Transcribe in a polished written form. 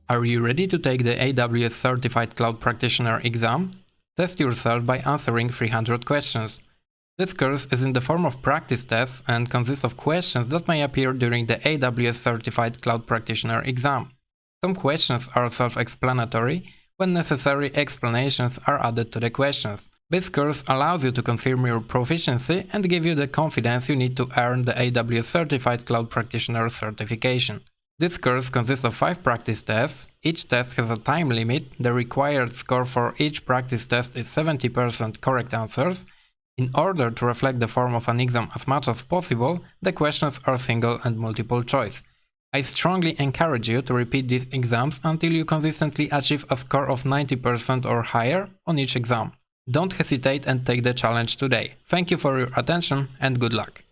Are you ready to take the AWS Certified Cloud Practitioner exam? Test yourself by answering 300 questions. This course is in the form of practice tests and consists of questions that may appear during the AWS Certified Cloud Practitioner exam. Some questions are self-explanatory. When necessary, explanations are added to the questions. This course allows you to confirm your proficiency and give you the confidence you need to earn the AWS Certified Cloud Practitioner certification. This course consists of 5 practice tests. Each test has a time limit. The required score for each practice test is 70% correct answers. In order to reflect the form of an exam as much as possible, the questions are single and multiple choice. I strongly encourage you to repeat these exams until you consistently achieve a score of 90% or higher on each exam. Don't hesitate and take the challenge today. Thank you for your attention and good luck.